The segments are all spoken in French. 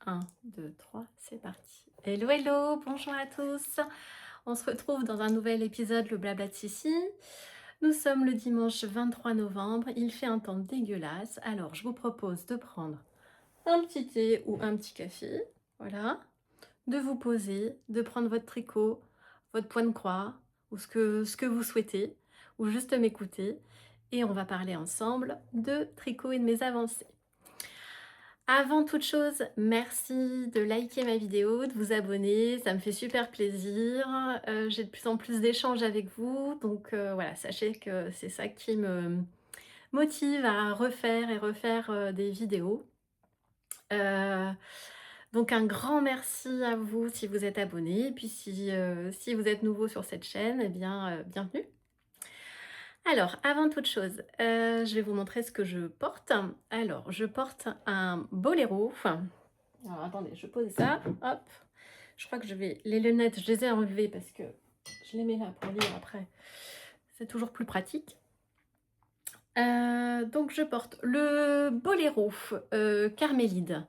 1, 2, 3, c'est parti. Hello, hello, bonjour à tous. On se retrouve dans un nouvel épisode, le Blabla de Sissi. Nous sommes le dimanche 23 novembre, il fait un temps dégueulasse. Alors, je vous propose de prendre un petit thé ou un petit café, voilà, de vous poser, de prendre votre tricot, votre point de croix, ou ce que vous souhaitez, ou juste m'écouter, et on va parler ensemble de tricot et de mes avancées. Avant toute chose, merci de liker ma vidéo, de vous abonner, ça me fait super plaisir. J'ai de plus en plus d'échanges avec vous, donc voilà, sachez que c'est ça qui me motive à refaire et refaire des vidéos. Euh, donc un grand merci à vous si vous êtes abonné, et puis si vous êtes nouveau sur cette chaîne, eh bien bienvenue. Alors, avant toute chose, je vais vous montrer ce que je porte. Alors, je porte un boléro. Alors, attendez, je pose ça. Hop. Je crois que je vais... Les lunettes, je les ai enlevées parce que je les mets là pour lire après. C'est toujours plus pratique. Donc, je porte le boléro Carmélide.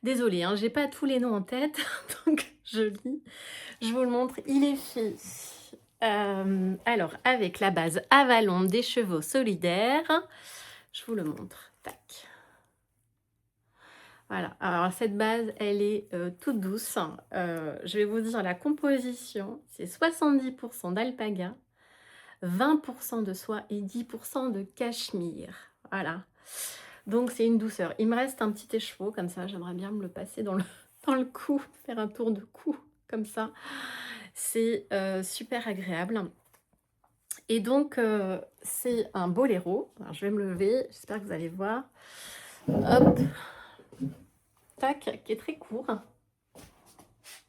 Désolée, hein, j'ai pas tous les noms en tête, donc je lis. Je vous le montre. Il est fait... alors, avec la base Avalon des chevaux solidaires, je vous le montre. Tac. Voilà. Alors, cette base, elle est toute douce. Je vais vous dire la composition. C'est 70% d'alpaga, 20% de soie et 10% de cachemire. Voilà. Donc, c'est une douceur. Il me reste un petit écheveau comme ça. J'aimerais bien me le passer dans dans le cou, faire un tour de cou comme ça. C'est super agréable. Et donc, c'est un boléro. Alors, je vais me lever, j'espère que vous allez voir. Hop, tac, qui est très court.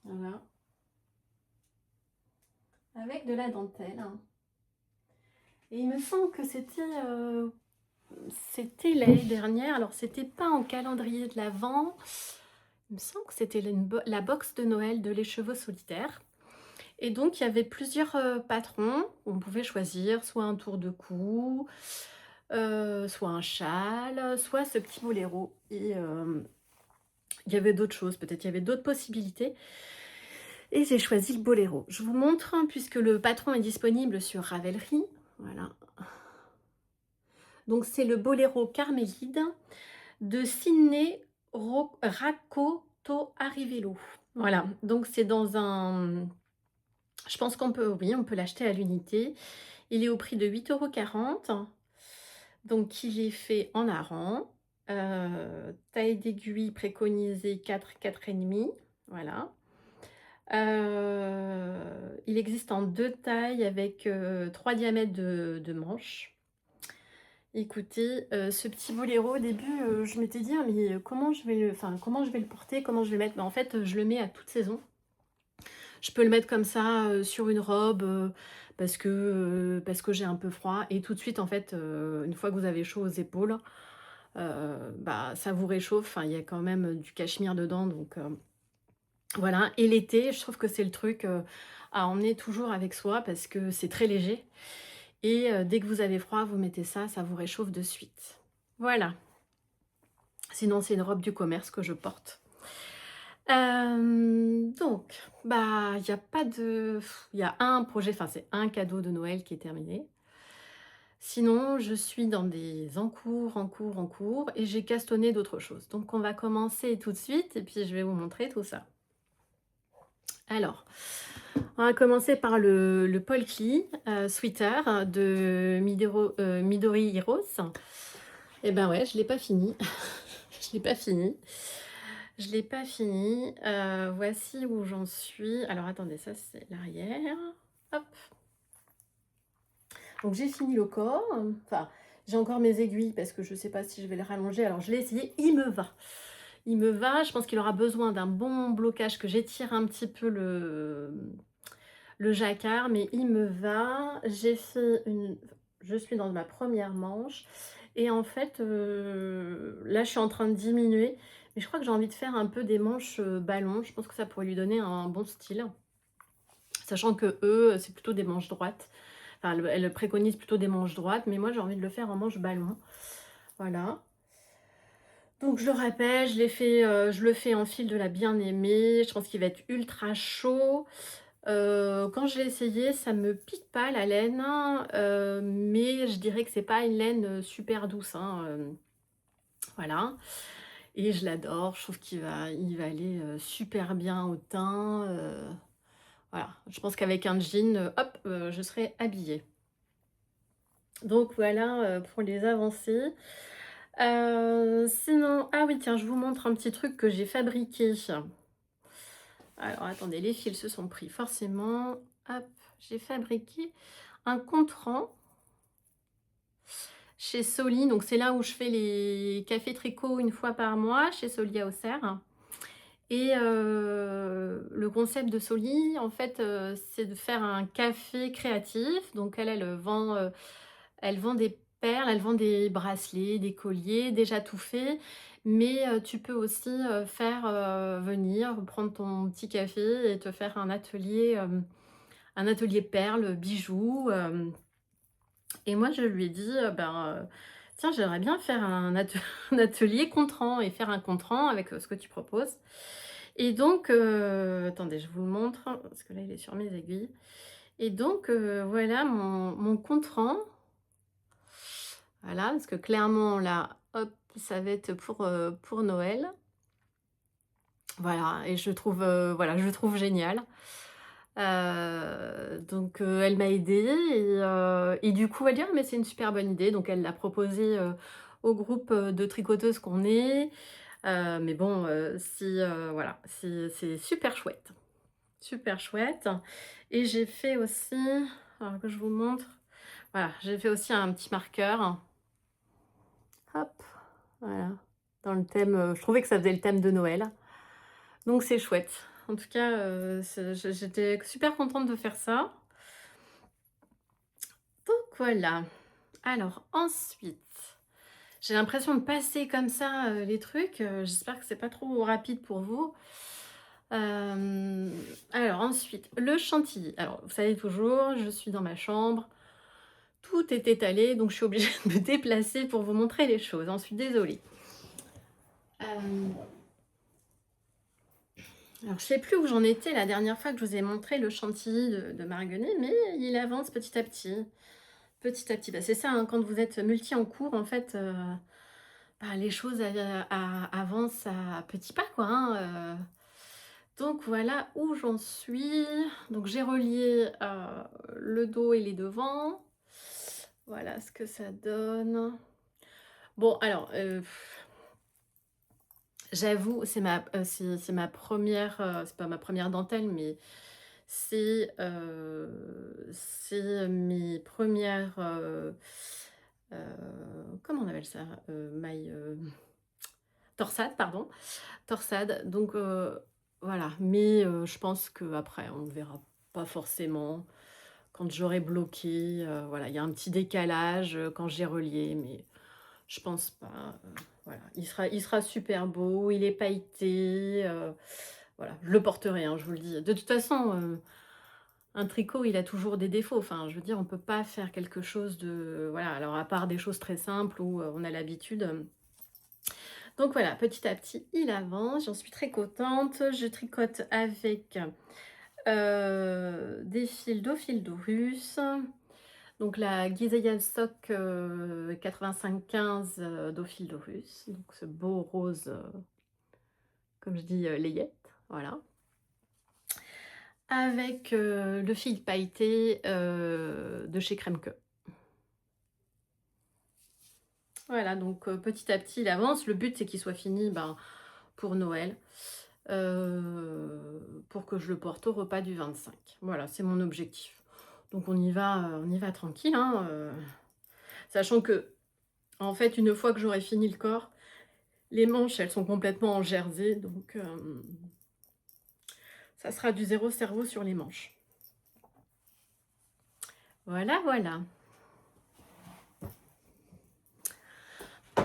Voilà. Avec de la dentelle. Et il me semble que c'était l'année dernière. Alors, c'était pas en calendrier de l'Avent. Il me semble que c'était la box de Noël de Les Chevaux Solitaires. Et donc, il y avait plusieurs patrons. On pouvait choisir soit un tour de cou, soit un châle, soit ce petit boléro. Et il y avait d'autres choses, peut-être il y avait d'autres possibilités. Et j'ai choisi le boléro. Je vous montre, hein, puisque le patron est disponible sur Ravelry. Voilà. Donc, c'est le boléro Carmélide de Sidney Rakoto Arrivello. Voilà. Donc, c'est dans un... Je pense qu'on peut, oui, on peut l'acheter à l'unité. Il est au prix de 8,40 €. Donc, il est fait en hareng. Taille d'aiguille préconisée 4, 4,5. Voilà. Il existe en 2 tailles avec 3 diamètres de manches. Écoutez, ce petit boléro au début, je m'étais dit: «Ah mais comment je vais le porter? Comment je vais le mettre?» Mais en fait, je le mets à toute saison. Je peux le mettre comme ça, sur une robe, parce que j'ai un peu froid et tout de suite en fait, une fois que vous avez chaud aux épaules, bah, ça vous réchauffe. Enfin, il y a quand même du cachemire dedans donc voilà. Et l'été, je trouve que c'est le truc, à emmener toujours avec soi parce que c'est très léger et dès que vous avez froid, vous mettez ça, ça vous réchauffe de suite. Voilà. Sinon, c'est une robe du commerce que je porte. Donc, bah, il y a pas de... Il y a un projet, enfin, c'est un cadeau de Noël qui est terminé. Sinon, je suis dans des en cours et j'ai castonné d'autres choses. Donc, on va commencer tout de suite et puis je vais vous montrer tout ça. Alors, on va commencer par le Paul Klee Sweater de Midori Heroes. Et ben ouais, je l'ai pas fini. Je l'ai pas fini. Je l'ai pas fini. Voici où j'en suis. Alors attendez, ça c'est l'arrière. Hop. Donc j'ai fini le corps. Enfin, j'ai encore mes aiguilles parce que je sais pas si je vais le rallonger. Alors je l'ai essayé, il me va. Il me va. Je pense qu'il aura besoin d'un bon blocage, que j'étire un petit peu le jacquard, mais il me va. J'ai fait une... Je suis dans ma première manche. Et en fait, là, je suis en train de diminuer. Mais je crois que j'ai envie de faire un peu des manches ballon. Je pense que ça pourrait lui donner un bon style. Sachant que eux, c'est plutôt des manches droites. Enfin, elle préconise plutôt des manches droites. Mais moi, j'ai envie de le faire en manche ballon. Voilà. Donc je le rappelle, je le fais en fil de la bien-aimée, je pense qu'il va être ultra chaud. Quand je l'ai essayé, ça me pique pas la laine, mais je dirais que c'est pas une laine, super douce, hein, voilà. Et je l'adore, je trouve qu'il va aller, super bien au teint, voilà. Je pense qu'avec un jean, hop, je serai habillée. Donc voilà, pour les avancées. Sinon ah oui tiens, je vous montre un petit truc que j'ai fabriqué. Alors attendez, les fils se sont pris forcément. Hop, j'ai fabriqué un compte-rang chez Soli, donc c'est là où je fais les cafés tricot une fois par mois, chez Soli à Auxerre. Et le concept de Soli, en fait, c'est de faire un café créatif. Donc elle vend des perles, elle vend des bracelets, des colliers déjà tout faits, mais tu peux aussi, faire, venir, prendre ton petit café et te faire un atelier perles, bijoux, et moi je lui ai dit, «Tiens, j'aimerais bien faire un atelier compte-rang et faire un compte-rang avec, ce que tu proposes». Et donc attendez, je vous le montre, parce que là il est sur mes aiguilles. Et donc voilà mon compte-rang. Voilà, parce que clairement là, hop, ça va être pour Noël. Voilà et je trouve, voilà, je le trouve génial. Donc elle m'a aidée et du coup elle dit: «Ah mais c'est une super bonne idée», donc elle l'a proposé, au groupe, de tricoteuses qu'on est. Mais bon, si, voilà, c'est super chouette. Super chouette. Et j'ai fait aussi, alors que je vous montre, voilà, j'ai fait aussi un petit marqueur. Hop, voilà, dans le thème, je trouvais que ça faisait le thème de Noël. Donc c'est chouette. En tout cas, j'étais super contente de faire ça. Donc voilà. Alors ensuite, j'ai l'impression de passer comme ça, les trucs, j'espère que c'est pas trop rapide pour vous. Hem, alors ensuite, le chantilly. Alors vous savez toujours, je suis dans ma chambre, tout est étalé, donc je suis obligée de me déplacer pour vous montrer les choses. J'en suis désolée. Hem, alors je sais plus où j'en étais la dernière fois que je vous ai montré le chantilly de Marguerite, mais il avance petit à petit. Petit à petit. Bah, c'est ça, hein, quand vous êtes multi en cours, en fait, les choses avancent à petits pas, quoi, hein. Donc voilà où j'en suis. Donc j'ai relié, le dos et les devants. Voilà ce que ça donne. Bon alors, j'avoue, c'est ma première, c'est pas ma première dentelle, mais c'est mes premières, comment on appelle ça? Mailles, torsades, pardon, torsades. Donc voilà, mais je pense qu'après on ne verra pas forcément. Quand j'aurai bloqué, voilà, il y a un petit décalage, quand j'ai relié, mais je pense pas, voilà. Il sera super beau, il est pailleté, voilà, je le porterai, hein, je vous le dis. De toute façon, un tricot, il a toujours des défauts. Enfin, je veux dire, on peut pas faire quelque chose de voilà, alors à part des choses très simples où, on a l'habitude, donc voilà, petit à petit, il avance, j'en suis très contente. Je tricote avec, des fils d'au russe. Donc la Gizayan Stock, 85-15, d'Ophildorus, donc ce beau rose, comme je dis, layette, voilà. Avec, le fil pailleté, de chez Kremke. Voilà, donc petit à petit, il avance. Le but, c'est qu'il soit fini, pour Noël, pour que je le porte au repas du 25. Voilà, c'est mon objectif. Donc on y va tranquille, hein, sachant que en fait, une fois que j'aurai fini le corps, les manches, elles sont complètement en jersey, donc ça sera du zéro cerveau sur les manches. Voilà, voilà.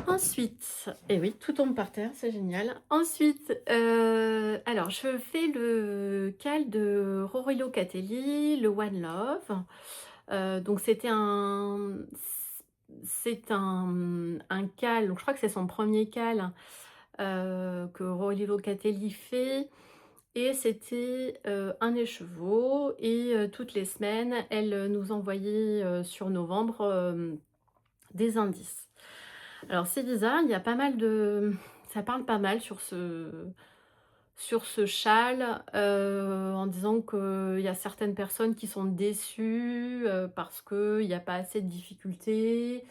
Ensuite, et oui, tout tombe par terre, c'est génial. Ensuite, alors je fais le cal de Rory Locatelli, le One Love. Donc c'est un cal, donc je crois que c'est son premier cal, que Aurélie Locatelli fait et c'était, un écheveau et toutes les semaines, elle, nous envoyait, sur novembre, des indices. Alors c'est bizarre, il y a pas mal de ça parle pas mal sur ce châle, en disant qu'il y a certaines personnes qui sont déçues, parce qu'il y a pas assez de difficultés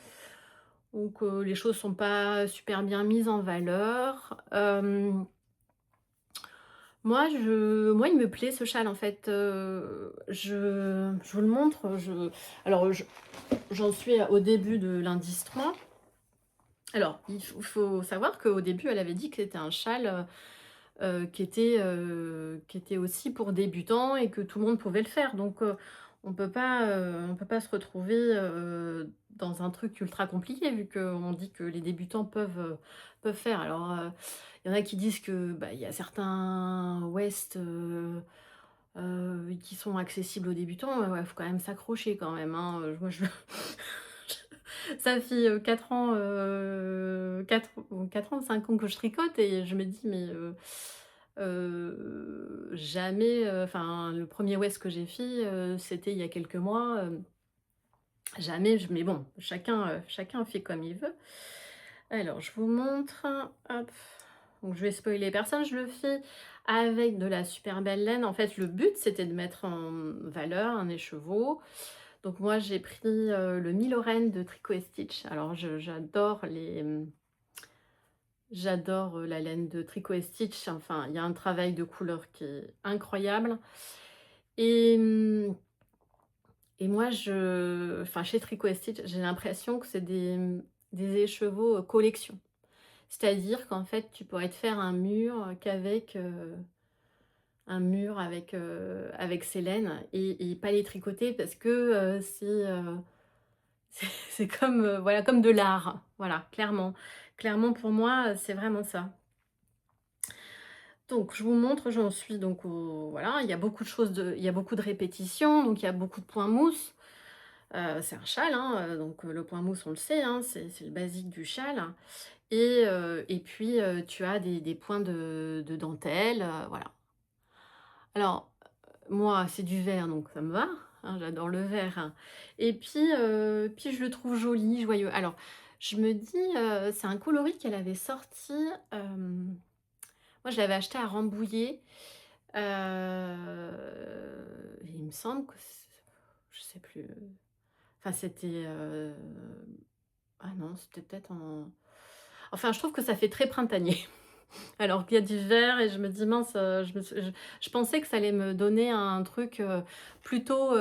ou que les choses sont pas super bien mises en valeur. Moi, il me plaît ce châle en fait, je vous le montre, j'en suis au début de l'indice 3. Alors, il faut savoir qu'au début, elle avait dit que c'était un châle, qui était aussi pour débutants et que tout le monde pouvait le faire. Donc, on peut pas se retrouver, dans un truc ultra compliqué vu qu'on dit que les débutants peuvent faire. Alors, il y en a qui disent que, bah, il y a certains West, qui sont accessibles aux débutants. Ouais, faut quand même s'accrocher quand même, hein, moi je ça fait, 4 ans, 4 ans, 5 ans que je tricote et je me dis: «Mais, jamais, enfin le premier West que j'ai fait, c'était il y a quelques mois, jamais je mais bon, chacun fait comme il veut. Alors je vous montre, hop, donc je vais spoiler personne, je le fais avec de la super belle laine. En fait, le but, c'était de mettre en valeur un écheveau. Donc moi, j'ai pris, le Milorène de Tricot et Stitch. Alors j'adore j'adore, la laine de Tricot et Stitch. Enfin, il y a un travail de couleur qui est incroyable et et moi enfin chez Tricot et Stitch, j'ai l'impression que c'est des écheveaux, collection. C'est-à-dire qu'en fait, tu pourrais te faire un mur avec ces laines et pas les tricoter parce que, c'est comme, voilà, comme de l'art. Voilà, clairement. Clairement pour moi, c'est vraiment ça. Donc je vous montre, j'en suis donc au voilà, il y a beaucoup de répétitions, donc il y a beaucoup de points mousse. C'est un châle, hein, donc le point mousse, on le sait, hein, c'est le basique du châle et puis, tu as des points de dentelle, voilà. Alors, moi, c'est du vert, donc ça me va, hein, j'adore le vert, hein. Et puis je le trouve joli, joyeux. Alors, je me dis, c'est un coloris qu'elle avait sorti, moi je l'avais acheté à Rambouillet, et il me semble que je sais plus, enfin c'était, ah non, c'était peut-être en enfin je trouve que ça fait très printanier. Alors qu'il y a du vert et je me dis: «Mince, je pensais que ça allait me donner un truc, plutôt,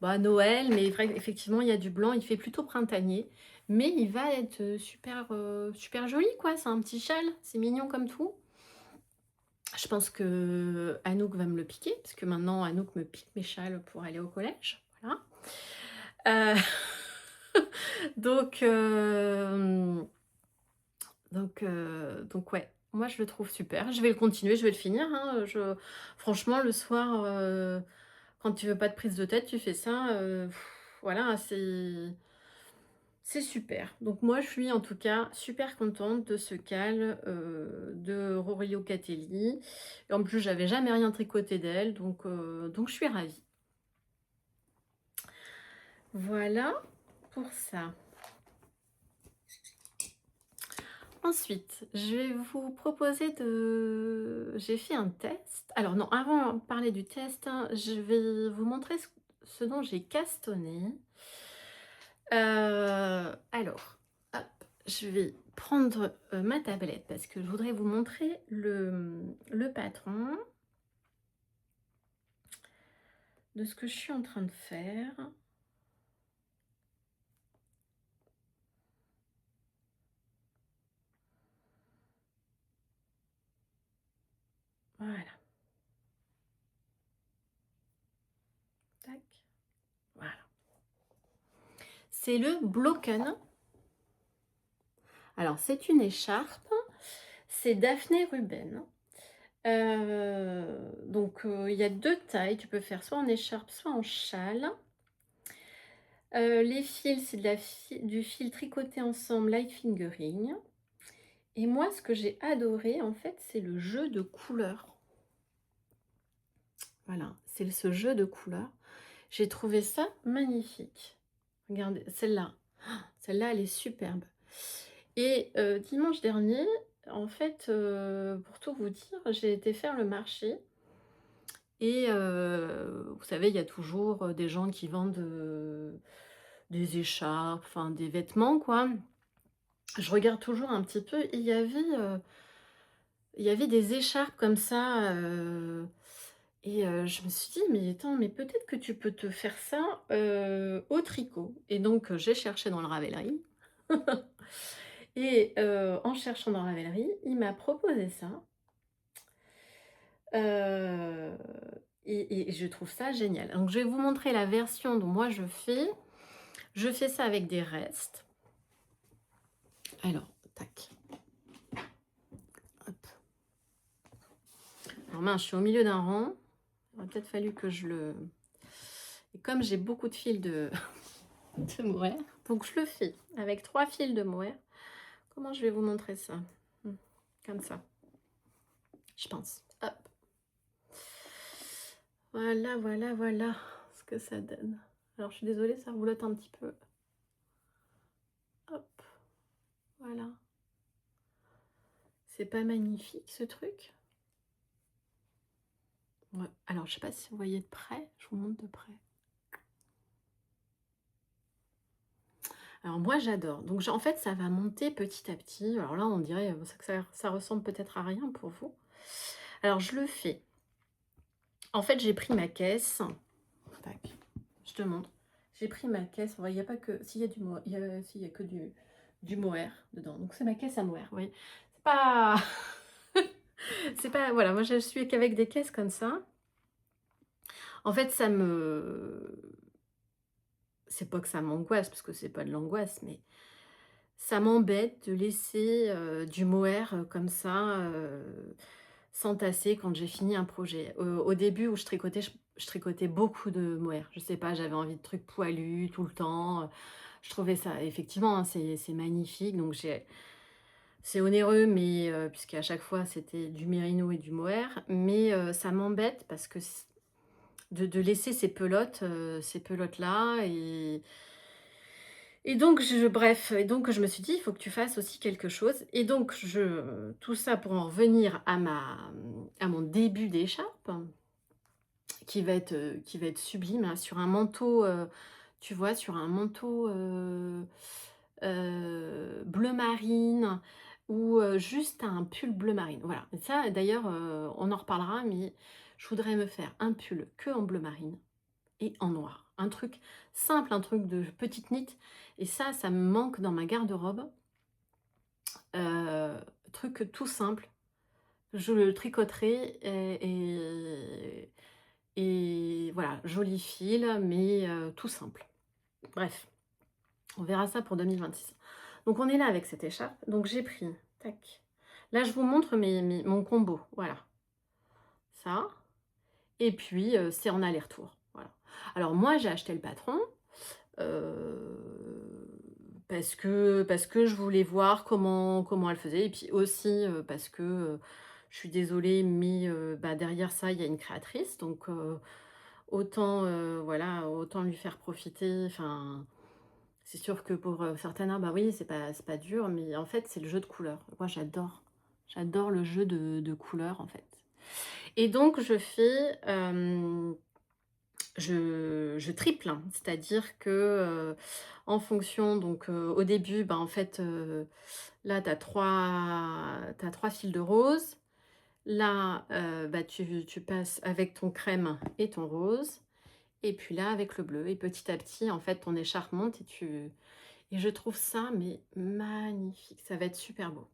bah, Noël», mais vrai effectivement, il y a du blanc, il fait plutôt printanier, mais il va être, super, super joli quoi. C'est un petit châle, c'est mignon comme tout. Je pense que Anouk va me le piquer, parce que maintenant Anouk me pique mes châles pour aller au collège, voilà. Heu, donc donc ouais, moi je le trouve super. Je vais le continuer, je vais le finir, hein, franchement le soir, quand tu veux pas de prise de tête, tu fais ça, voilà, c'est super. Donc moi je suis en tout cas super contente de ce cal, de Rory Locatelli et en plus j'avais jamais rien tricoté d'elle donc je suis ravie. Voilà pour ça. Ensuite, je vais vous proposer j'ai fait un test. Alors non, avant de parler du test, hein, je vais vous montrer ce dont j'ai castonné. Alors, hop, je vais prendre, ma tablette parce que je voudrais vous montrer le patron de ce que je suis en train de faire. Voilà, tac, voilà. C'est le Blocken. Alors c'est une écharpe, c'est Daphné Ruben. Donc il y a 2 tailles, tu peux faire soit en écharpe, soit en châle. Les fils, c'est du fil tricoté ensemble light fingering Et moi, ce que j'ai adoré, en fait, c'est le jeu de couleurs. Voilà, c'est ce jeu de couleurs. J'ai trouvé ça magnifique. Regardez, celle-là. Celle-là, elle est superbe. Et dimanche dernier, en fait, pour tout vous dire, j'ai été faire le marché. Et vous savez, il y a toujours des gens qui vendent des écharpes, enfin des vêtements, quoi. Je regarde toujours un petit peu et il y avait des écharpes comme ça, et je me suis dit: «Mais attends, mais peut-être que tu peux te faire ça, au tricot» et donc j'ai cherché dans le Ravelry et en cherchant dans le Ravelry, il m'a proposé ça, heu et je trouve ça génial. Donc je vais vous montrer la version dont moi je fais. Je fais ça avec des restes. Alors, tac, hop. Alors mince, je suis au milieu d'un rang. Il aurait peut-être fallu que je le... Et comme j'ai beaucoup de fils de, de mohair, donc je le fais avec 3 fils de mohair. Comment je vais vous montrer ça? Comme ça, je pense. Hop. Voilà, voilà, voilà ce que ça donne. Alors, je suis désolée, ça roulotte un petit peu. Hop, voilà. C'est pas magnifique, ce truc? Ouais. Alors, je sais pas si vous voyez de près. Je vous montre de près. Alors moi j'adore. Donc en fait ça va monter petit à petit. Alors là on dirait que ça ressemble peut-être à rien pour vous. Alors je le fais. En fait j'ai pris ma caisse. Tac, je te montre. J'ai pris ma caisse. Il n'y a pas que... S'il y a du mohair, s'il y a que du mohair dedans. Donc c'est ma caisse à mohair. Oui. C'est pas... c'est pas... Voilà, moi je suis qu'avec des caisses comme ça. En fait ça me... C'est pas que ça m'angoisse, parce que c'est pas de l'angoisse, mais... Ça m'embête de laisser, du mohair, comme ça, s'entasser quand j'ai fini un projet. Au début où je tricotais beaucoup de mohair. Je sais pas, j'avais envie de trucs poilus tout le temps, je trouvais ça effectivement, hein, c'est magnifique donc c'est onéreux mais puisqu'à chaque fois c'était du mérino et du mohair, mais ça m'embête parce que de laisser ces pelotes-là et donc bref, et donc je me suis dit: «Il faut que tu fasses aussi quelque chose» et donc tout ça pour en revenir à mon début d'écharpe, qui va être sublime, là, sur un manteau, tu vois? Sur un manteau, bleu marine ou juste un pull bleu marine. Voilà, et ça d'ailleurs, on en reparlera, mais je voudrais me faire un pull que en bleu marine et en noir. Un truc simple, un truc de petite knit et ça me manque dans ma garde-robe. Heu, Truc tout simple, je le tricoterai et voilà, joli fil, mais tout simple. Bref, on verra ça pour 2026. Donc on est là avec cette écharpe. Donc j'ai pris, tac. Là, je vous montre mon combo, voilà. Ça et puis, c'est en aller-retour, voilà. Alors moi, j'ai acheté le patron, parce que je voulais voir comment elle faisait et puis aussi, parce que, je suis désolée, mais bah, derrière ça, il y a une créatrice donc autant, voilà, autant lui faire profiter. Enfin, c'est sûr que pour, certains, bah, oui, c'est pas dur, mais en fait, c'est le jeu de couleurs. Moi, j'adore le jeu de couleurs, en fait et donc je fais, je triple, hein. C'est-à-dire que, en fonction donc, au début, bah, en fait, là tu as 3 fils de rose. Là, bah, tu passes avec ton crème et ton rose et puis là avec le bleu et petit à petit, en fait, ton écharpe monte et je trouve ça mais magnifique. Ça va être super beau.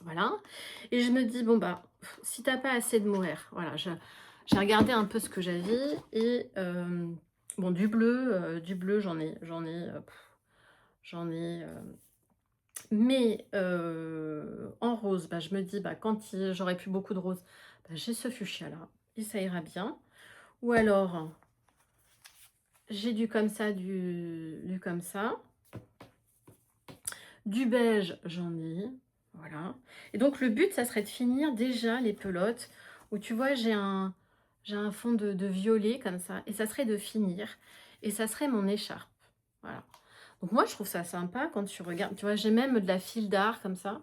Voilà et je me dis: «Bon, bah, si tu as pas assez de mohair», voilà, j'ai regardé un peu ce que j'avais et bon du bleu j'en ai, mais en rose, bah, je me dis: «Bah, quand j'aurai plus beaucoup de rose, bah, j'ai ce fuchsia-là et ça ira bien» ou alors j'ai du comme ça, du comme ça. Du beige, j'en ai. Voilà. Et donc le but, ça serait de finir déjà les pelotes où tu vois, j'ai un fond de violet comme ça et ça serait de finir et ça serait mon écharpe. Voilà. Donc moi, je trouve ça sympa quand tu regardes. Tu vois, j'ai même de la file d'art comme ça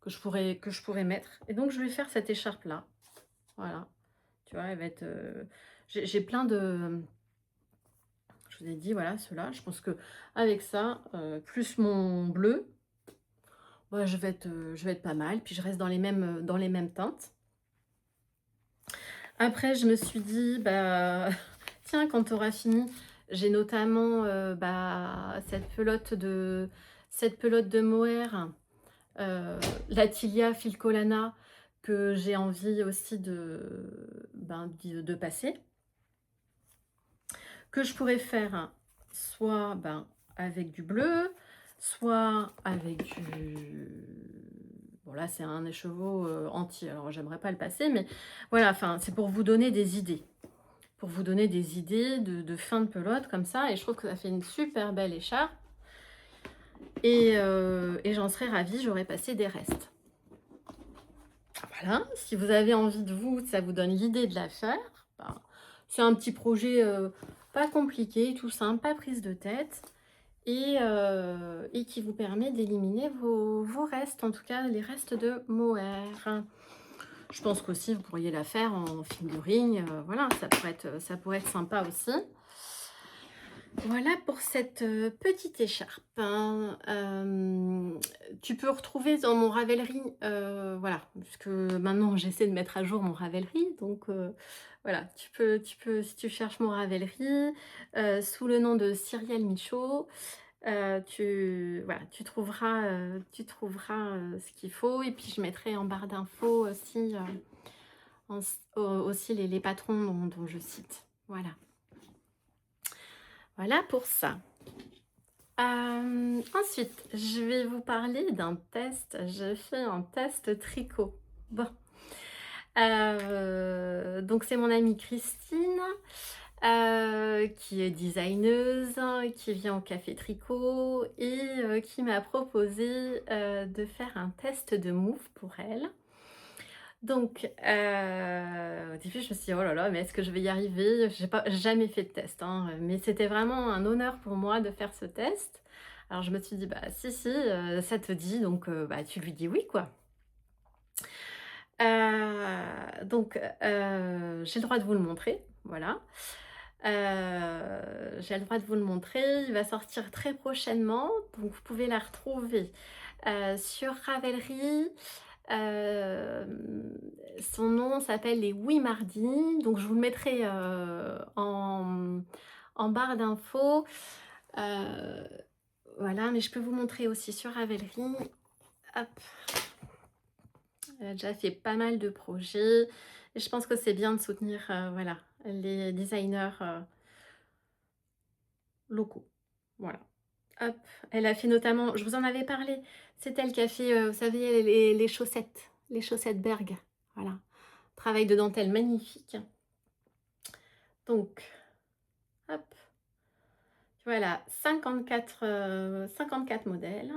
que je pourrais mettre. Et donc, je vais faire cette écharpe-là. Voilà. Tu vois, elle va être... j'ai plein de... Je vous ai dit, voilà, ceux-là. Je pense que avec ça, plus mon bleu, ouais, je vais être pas mal. Puis je reste dans les mêmes teintes. Après, je me suis dit, bah, tiens, quand tu auras fini, j'ai notamment bah, cette pelote de mohair, la Tilia Filcolana, que j'ai envie aussi ben, de passer. Que je pourrais faire soit ben, avec du bleu, soit avec du... Bon là c'est un écheveau entier, alors j'aimerais pas le passer, mais voilà, enfin c'est pour vous donner des idées. Pour vous donner des idées de fin de pelote comme ça, et je trouve que ça fait une super belle écharpe. Et j'en serais ravie, j'aurais passé des restes. Voilà, si vous avez envie de ça vous donne l'idée de la faire. Ben, c'est un petit projet pas compliqué, tout simple, pas prise de tête. Et qui vous permet d'éliminer vos restes, en tout cas les restes de mohair. Je pense qu'aussi vous pourriez la faire en figurine, voilà, ça pourrait être sympa aussi. Voilà pour cette petite écharpe. Hein. Tu peux retrouver dans mon Ravelry, voilà, puisque maintenant j'essaie de mettre à jour mon Ravelry, donc voilà, tu peux, si tu cherches mon Ravelry, sous le nom de Cyrielle Michaud, voilà, tu trouveras ce qu'il faut, et puis je mettrai en barre d'infos aussi, aussi les patrons dont je cite. Voilà. Voilà pour ça. Ensuite, je vais vous parler d'un test. J'ai fait un test tricot. Bon. Donc, c'est mon amie Christine, qui est designeuse, qui vient au Café Tricot et qui m'a proposé de faire un test de move pour elle. Donc, au début, je me suis dit, oh là là, mais est-ce que je vais y arriver? J'ai pas jamais fait de test, hein, mais c'était vraiment un honneur pour moi de faire ce test. Alors, je me suis dit, bah, si, si, ça te dit, donc, bah, tu lui dis oui, quoi. Donc, j'ai le droit de vous le montrer, voilà. J'ai le droit de vous le montrer. Il va sortir très prochainement, donc vous pouvez la retrouver sur Ravelry. Son nom s'appelle les Oui Mardis, donc je vous le mettrai en barre d'infos. Voilà, mais je peux vous montrer aussi sur Ravelry. Hop. Elle a déjà fait pas mal de projets et je pense que c'est bien de soutenir voilà, les designers locaux. Voilà. Hop. Elle a fait notamment, je vous en avais parlé, c'est elle qui a fait, vous savez, les chaussettes Berg. Voilà. Travail de dentelle magnifique. Donc, hop. Voilà, 54 modèles.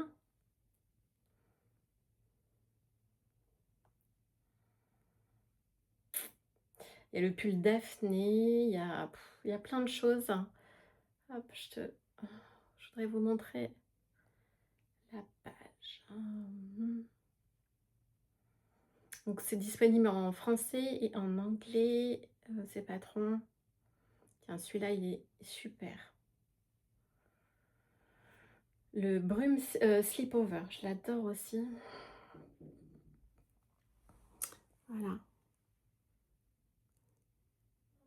Il y a le pull Daphné, il y a plein de choses. Hop, je voudrais vous montrer la page. Donc c'est disponible en français et en anglais, ces patrons. Tiens, celui-là, il est super. Le Brume Slipover, je l'adore aussi. Voilà.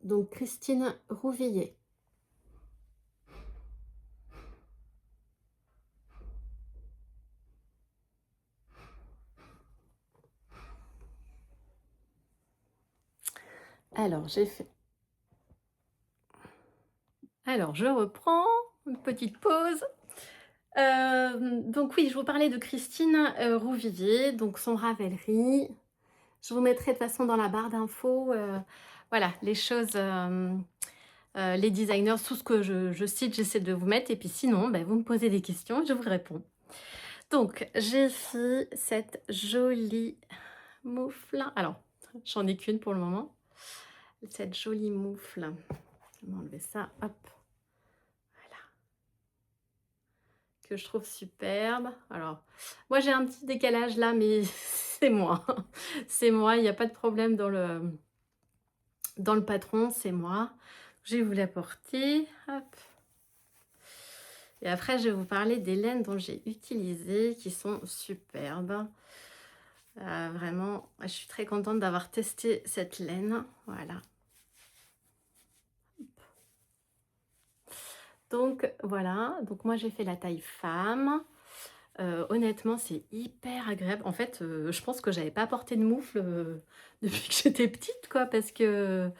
Donc Christine Rouvillet. Alors, j'ai fait... Alors, je reprends, une petite pause. Donc oui, je vous parlais de Christine Rouvillier, donc son Ravelry. Je vous mettrai de toute façon dans la barre d'infos, voilà, les choses, les designers, tout ce que je cite, j'essaie de vous mettre. Et puis sinon, ben, vous me posez des questions, je vous réponds. Donc, j'ai fait cette jolie moufle. Alors, j'en ai qu'une pour le moment. Cette jolie moufle. On va enlever ça, hop, voilà, que je trouve superbe. Alors, moi j'ai un petit décalage là, mais c'est moi. C'est moi, il n'y a pas de problème dans le patron, c'est moi. Je vais vous l'apporter, hop. Et après, je vais vous parler des laines dont j'ai utilisé, qui sont superbes. Vraiment, je suis très contente d'avoir testé cette laine. Voilà. Donc, voilà. Donc, moi, j'ai fait la taille femme. Honnêtement, c'est hyper agréable. En fait, je pense que j'avais pas porté de moufle depuis que j'étais petite, quoi, parce que...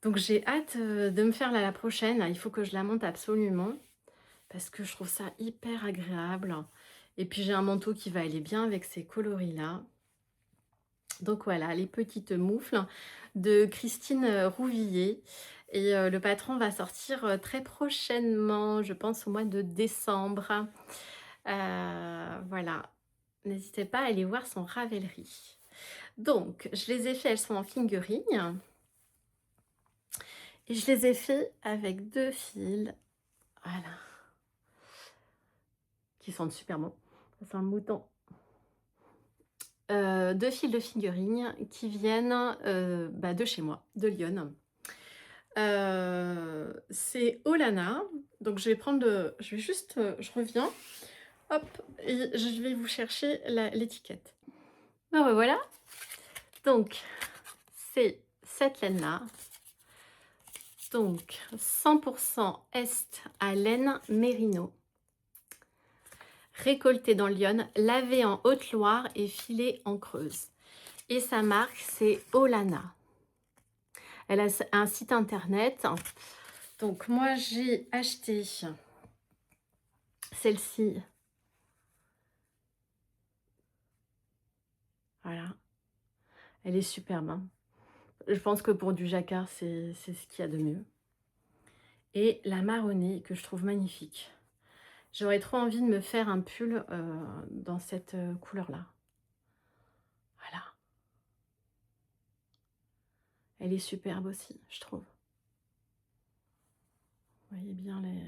Donc, j'ai hâte de me faire la prochaine. Il faut que je la monte absolument. Parce que je trouve ça hyper agréable. Et puis j'ai un manteau qui va aller bien avec ces coloris-là. Donc voilà, les petites moufles de Christine Rouvillier. Et le patron va sortir très prochainement, je pense au mois de décembre. Voilà, n'hésitez pas à aller voir son Ravelry. Donc, je les ai fait, elles sont en fingering. Et je les ai fait avec 2 fils. Voilà. Qui sentent super bon. C'est un mouton. 2 fils de fingering qui viennent de chez moi, de Lyon. C'est Olana. Donc je vais prendre je vais juste, je reviens, hop, et je vais vous chercher l'étiquette. Ben voilà. Donc c'est cette laine-là. Donc 100% est à laine mérino. Récolté dans Lyon, lavé en Haute-Loire et filé en Creuse. Et sa marque, c'est Olana. Elle a un site internet. Donc, moi, j'ai acheté celle-ci. Voilà. Elle est superbe. Hein. Je pense que pour du jacquard, c'est ce qu'il y a de mieux. Et la marronnée, que je trouve magnifique. J'aurais trop envie de me faire un pull dans cette couleur-là. Voilà. Elle est superbe aussi, je trouve. Vous voyez bien les...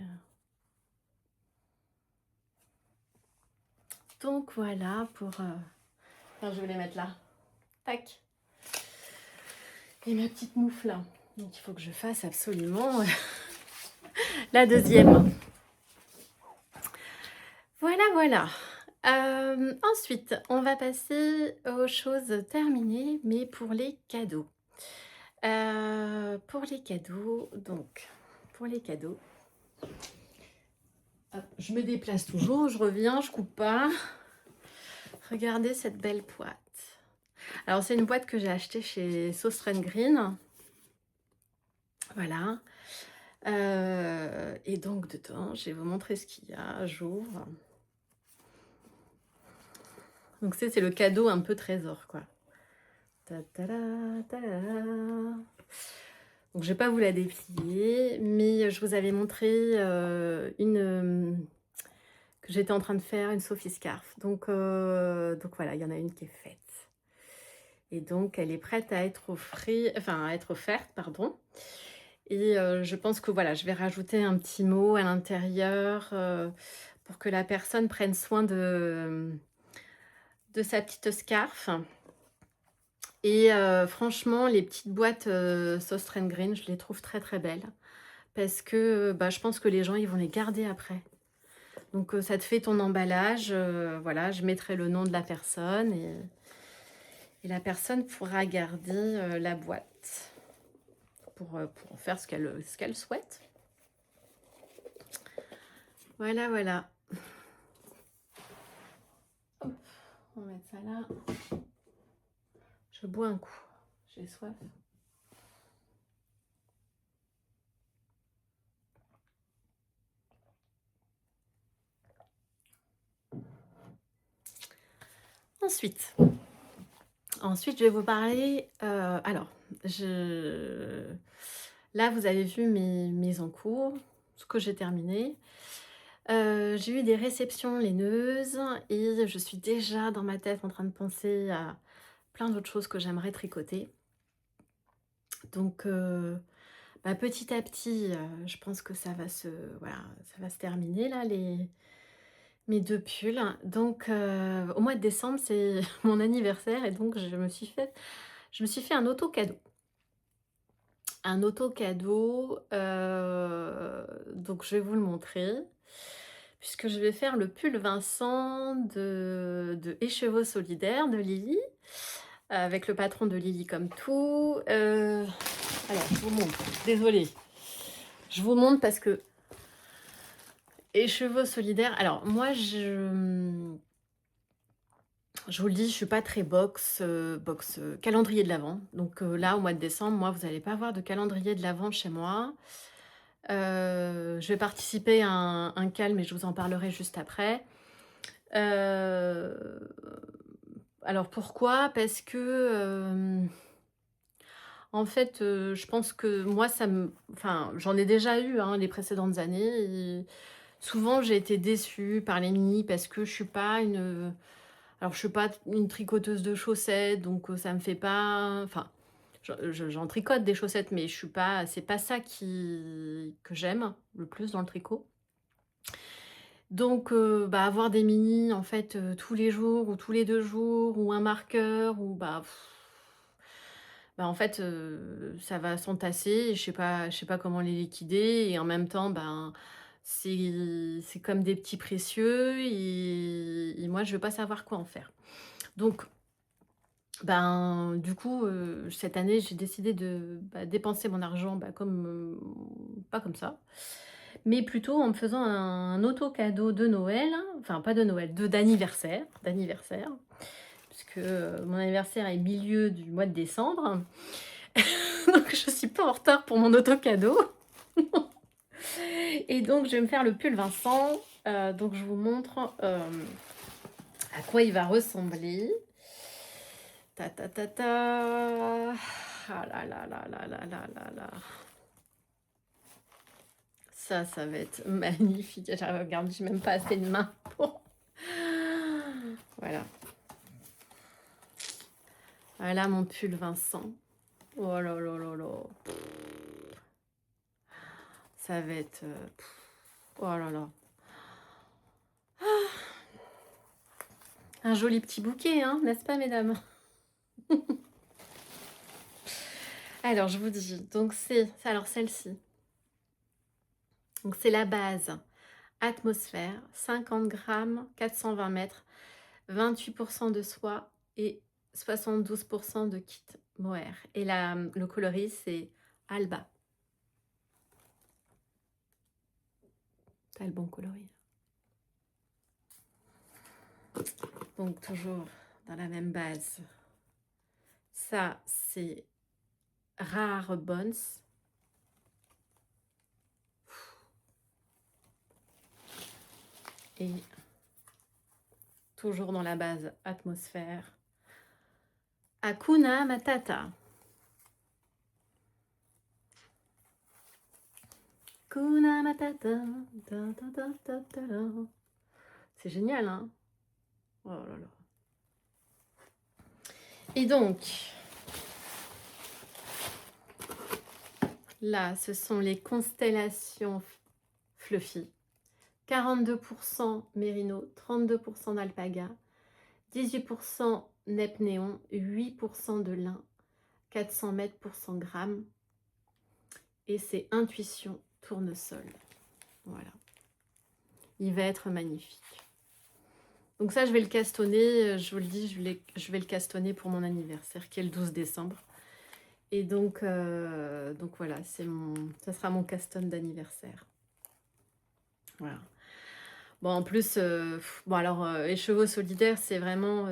Donc voilà pour... Enfin, je vais les mettre là. Tac. Et ma petite moufle. Donc il faut que je fasse absolument la deuxième. Voilà, voilà. Ensuite, on va passer aux choses terminées, mais pour les cadeaux. Pour les cadeaux, donc, pour les cadeaux. Hop, je me déplace toujours, je reviens, je coupe pas. Regardez cette belle boîte. Alors, c'est une boîte que j'ai achetée chez Sauce Green. Voilà. Et donc, dedans, je vais vous montrer ce qu'il y a. J'ouvre. Donc, c'est le cadeau un peu trésor, quoi. Donc, je ne vais pas vous la déplier, mais je vous avais montré que j'étais en train de faire, une Sophie Scarf. Donc voilà, il y en a une qui est faite. Et donc, elle est prête à être offerte, pardon. Et je pense que voilà, je vais rajouter un petit mot à l'intérieur pour que la personne prenne soin de sa petite scarf. Et franchement, les petites boîtes Sauce Green, je les trouve très très belles. Parce que je pense que les gens, ils vont les garder après. Donc ça te fait ton emballage. Voilà, je mettrai le nom de la personne. Et la personne pourra garder la boîte pour faire ce qu'elle souhaite. Voilà, voilà. Hop, on va mettre ça là. Je bois un coup. J'ai soif. Ensuite, je vais vous parler... alors, là, vous avez vu mes encours, ce que j'ai terminé. J'ai eu des réceptions laineuses et je suis déjà dans ma tête en train de penser à plein d'autres choses que j'aimerais tricoter. Donc bah, petit à petit, je pense que ça va se voilà, ça va se terminer là mes 2 pulls. Donc au mois de décembre, c'est mon anniversaire et donc je me suis fait un auto cadeau. Un auto cadeau, donc je vais vous le montrer, puisque je vais faire le pull Vincent de Écheveau solidaire de Lily, avec le patron de Lily comme tout. Alors je vous montre, désolée. Je vous montre parce que Écheveau solidaire, alors moi je vous le dis, je suis pas très calendrier de l'avent. Donc là, au mois de décembre, moi, vous allez pas avoir de calendrier de l'avent chez moi. Je vais participer à un call, mais je vous en parlerai juste après. Heu, alors pourquoi? Parce que, en fait, je pense que moi enfin, j'en ai déjà eu, hein, les précédentes années et souvent j'ai été déçue par les mini parce que je suis pas une tricoteuse de chaussettes, donc ça me fait pas enfin, j'en tricote des chaussettes, mais je suis pas c'est pas ça que j'aime le plus dans le tricot. Donc bah, avoir des mini, en fait, tous les jours ou tous les 2 jours ou un marqueur ou en fait, ça va s'entasser et je sais pas comment les liquider et en même temps, ben, c'est comme des petits précieux et moi, je veux pas savoir quoi en faire. Donc ben, du coup, cette année, j'ai décidé de, bah, dépenser mon argent, bah, pas comme ça, mais plutôt en me faisant un auto-cadeau de Noël, enfin pas de Noël, d'anniversaire, puisque, mon anniversaire est milieu du mois de décembre, donc je suis pas en retard pour mon auto-cadeau et donc je vais me faire le pull Vincent, donc je vous montre, à quoi il va ressembler. Ta ta ta ta. Ah là là là là là là là là. Ça va être magnifique. Regarde, j'ai même pas assez de mains pour. Voilà. Voilà mon pull Vincent. Oh là là là là. Ça va être. Oh là là. Un joli petit bouquet, hein, n'est-ce pas, mesdames? Alors, je vous dis, donc alors celle-ci. Donc, c'est la base. Atmosphère, 50 grammes, 420 mètres, 28% de soie et 72% de kit mohair. Et le coloris, c'est Alba. T'as le bon coloris. Donc, toujours dans la même base. Ça, c'est Rare Bones. Et toujours dans la base Atmosphère. Hakuna Matata. Hakuna Matata. Ta, ta, ta, ta, ta, ta. C'est génial, hein? Oh là là. Et donc, là, ce sont les constellations fluffy. 42% mérino, 32% d'alpaga, 18% nep néon, 8% de lin, 400 mètres pour 100 grammes. Et c'est Intuition Tournesol. Voilà. Il va être magnifique. Donc ça, je vais le castonner, je vous le dis, je vais le castonner pour mon anniversaire, qui est le 12 décembre. Et donc voilà, ça sera mon caston d'anniversaire. Voilà. Bon, en plus, bon alors, les chevaux solidaires, c'est vraiment,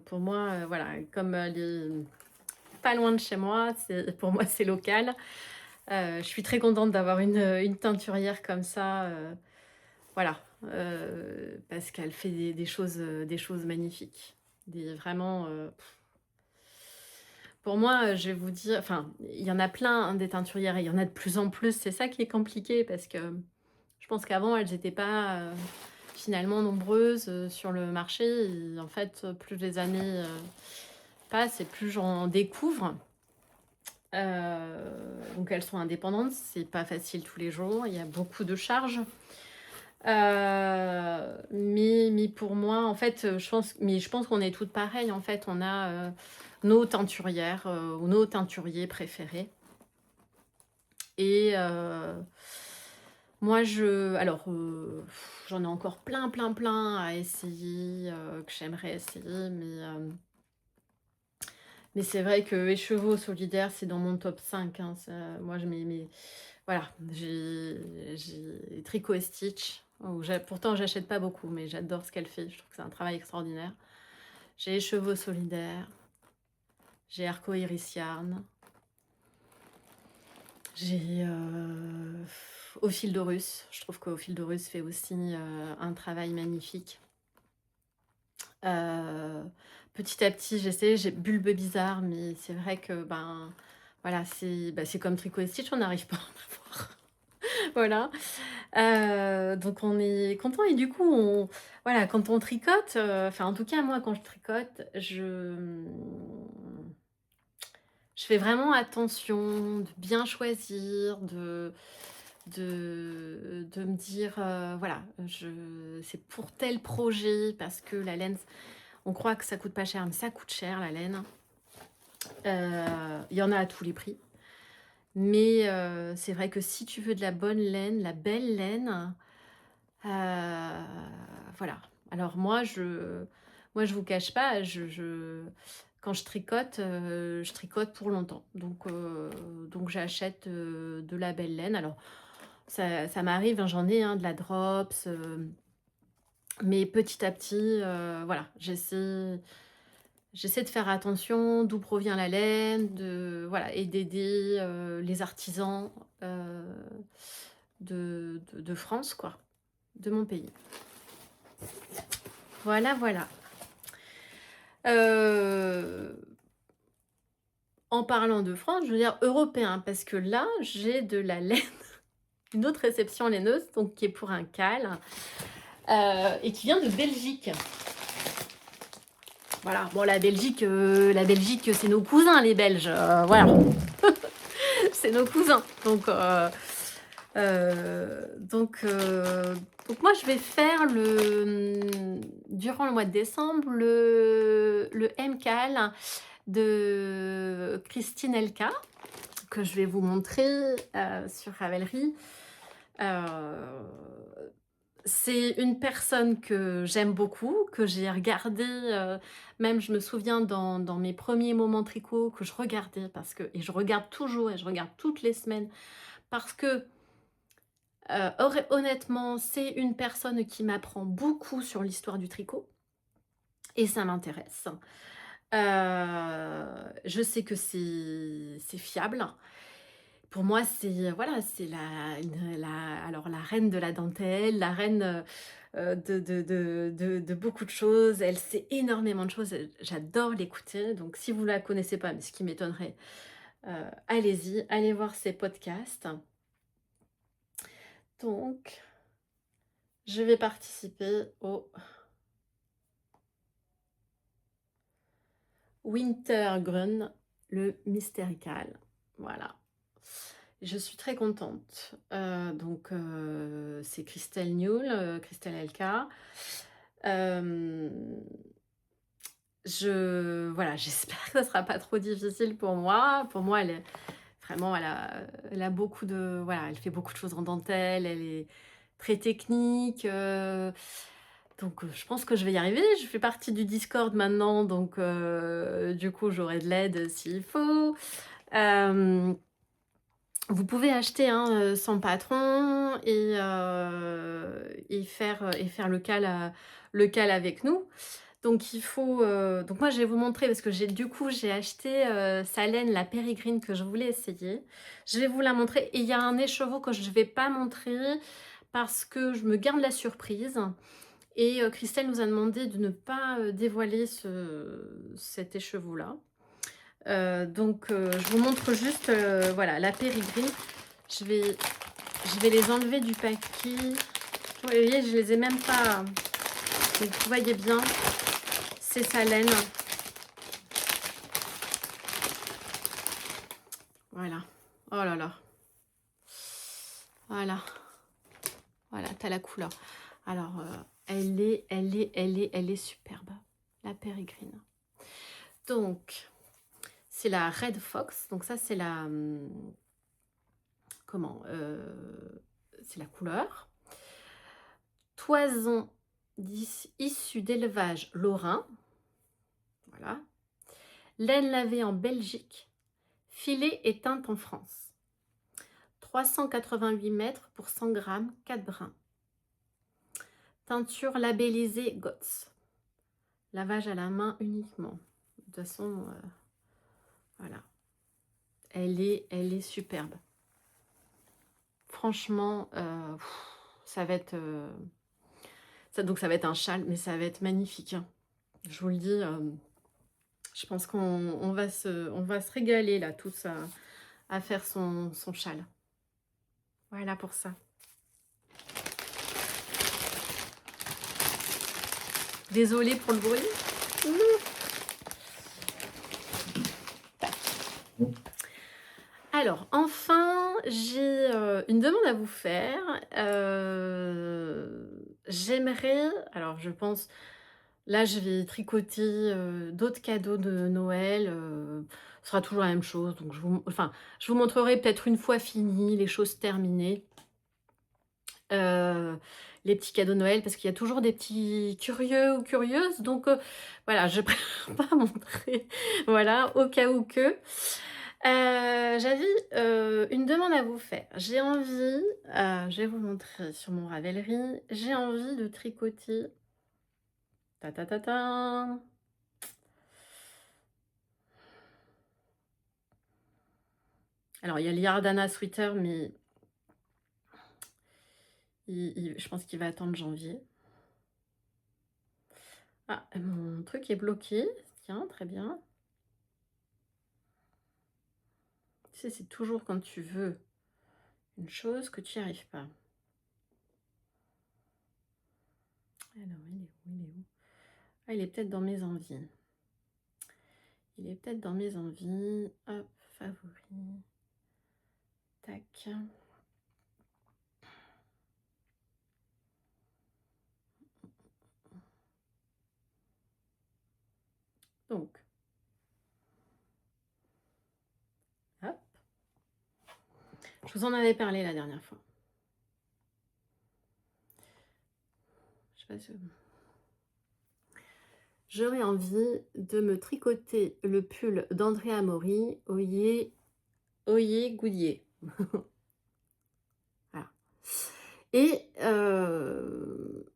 pour moi, voilà, comme elle est pas loin de chez moi, pour moi, c'est local. Je suis très contente d'avoir une teinturière comme ça, voilà, parce qu'elle fait des choses magnifiques. Vraiment, pour moi, je vais vous dire, enfin, il y en a plein, hein, des teinturières et il y en a de plus en plus. C'est ça qui est compliqué parce que Je pense qu'avant, elles n'étaient pas finalement nombreuses sur le marché. Et en fait, plus les années passent et plus j'en découvre. Donc elles sont indépendantes, c'est pas facile tous les jours, il y a beaucoup de charges. Mais pour moi, en fait, je pense qu'on est toutes pareilles. En fait, on a nos teinturières ou nos teinturiers préférés. Et moi, j'en ai encore plein à essayer, que j'aimerais essayer, mais c'est vrai que Écheveau solidaire, c'est dans mon top 5. Hein, moi, voilà, j'ai Tricot et Stitch. Pourtant, j'achète pas beaucoup, mais j'adore ce qu'elle fait. Je trouve que c'est un travail extraordinaire. J'ai Écheveau solidaire. J'ai Arco Iris Yarn. J'ai Au fil d'Horus. Je trouve qu'Au fil d'Horus fait aussi un travail magnifique. Petit à petit, j'essaie, j'ai Bulbe Bizarre, mais c'est vrai que voilà, c'est comme Tricot et Stitch, on n'arrive pas à en avoir. Voilà. Donc on est content et du coup, voilà, quand on tricote, enfin en tout cas moi quand je tricote, je fais vraiment attention de bien choisir, de me dire, voilà, c'est pour tel projet parce que la laine, on croit que ça coûte pas cher, mais ça coûte cher la laine. Il y en a à tous les prix. Mais c'est vrai que si tu veux de la bonne laine, la belle laine, voilà. Alors moi, je vous cache pas, quand je tricote pour longtemps. Donc j'achète de la belle laine. Alors ça m'arrive, hein, j'en ai de la drops, mais petit à petit, voilà, j'essaie de faire attention d'où provient la laine, voilà, et d'aider les artisans de France, quoi, de mon pays. Voilà. En parlant de France, je veux dire européen, parce que là, j'ai de la laine, une autre réception laineuse, donc qui est pour un cal, et qui vient de Belgique. Voilà, bon, la Belgique, c'est nos cousins, les Belges, voilà. C'est nos cousins, donc moi, je vais faire durant le mois de décembre le MCAL de Christine Elka, que je vais vous montrer sur Ravelry. C'est une personne que j'aime beaucoup, que j'ai regardé, même je me souviens dans mes premiers moments tricot, que je regardais, et je regarde toujours, et je regarde toutes les semaines, parce que honnêtement, c'est une personne qui m'apprend beaucoup sur l'histoire du tricot, et ça m'intéresse. Je sais que c'est fiable. Pour moi, voilà, c'est alors la reine de la dentelle, la reine de beaucoup de choses. Elle sait énormément de choses. J'adore l'écouter. Donc, si vous ne la connaissez pas, mais ce qui m'étonnerait, allez-y, allez voir ses podcasts. Donc, je vais participer au Wintergrün, le Mystérical. Voilà. Je suis très contente. C'est Christelle Newell, Christelle Elka. Voilà, j'espère que ça sera pas trop difficile pour moi. Pour moi, elle a beaucoup de... Voilà, elle fait beaucoup de choses en dentelle. Elle est très technique. Donc, je pense que je vais y arriver. Je fais partie du Discord maintenant. Donc, du coup, j'aurai de l'aide s'il faut. Vous pouvez acheter sans patron et faire le cal avec nous. Donc il faut... donc moi je vais vous montrer parce que j'ai acheté sa laine, la pérégrine, que je voulais essayer. Je vais vous la montrer et il y a un écheveau que je ne vais pas montrer parce que je me garde la surprise. Et Christelle nous a demandé de ne pas dévoiler cet écheveau-là. Je vous montre juste voilà, la pérégrine. Je vais je vais les enlever du paquet. Vous voyez, je les ai même pas... Donc, vous voyez bien, c'est sa laine. Voilà. Oh là là. Voilà. Voilà, t'as la couleur. Alors, elle est superbe. La pérégrine. Donc, c'est la Red Fox. Donc ça, c'est la... comment c'est la couleur. Toison issue d'élevage lorrain. Voilà. Laine lavée en Belgique. Filet et teinte en France. 388 mètres pour 100 grammes, 4 brins. Teinture labellisée GOTS. Lavage à la main uniquement. De toute façon, voilà. Elle est superbe. Franchement, ça va être... donc ça va être un châle, mais ça va être magnifique. Hein. Je vous le dis, je pense qu'on va se régaler là, tous à faire son châle. Voilà pour ça. Désolée pour le bruit. Alors, enfin, j'ai une demande à vous faire. J'aimerais, alors je pense, là je vais tricoter d'autres cadeaux de Noël. Ce sera toujours la même chose. Donc je vous montrerai peut-être une fois fini, les choses terminées. Les petits cadeaux de Noël, parce qu'il y a toujours des petits curieux ou curieuses. Donc voilà, je ne préfère pas montrer. Voilà, au cas où que. J'avais une demande à vous faire. J'ai envie, je vais vous montrer sur mon Ravelry, j'ai envie de tricoter. Ta ta ta ta. Alors, il y a l'Yardana Sweater, mais je pense qu'il va attendre janvier. Ah, mon truc est bloqué. Tiens, très bien. Tu sais, c'est toujours quand tu veux une chose que tu n'y arrives pas. Alors, il est où? Il est où? Ah, il est peut-être dans mes envies. Il est peut-être dans mes envies. Hop, favoris. Tac. Donc, hop. Je vous en avais parlé la dernière fois. Je sais pas si... J'aurais envie de me tricoter le pull d'Andrea Mori, Oyer Goudier. Voilà. Et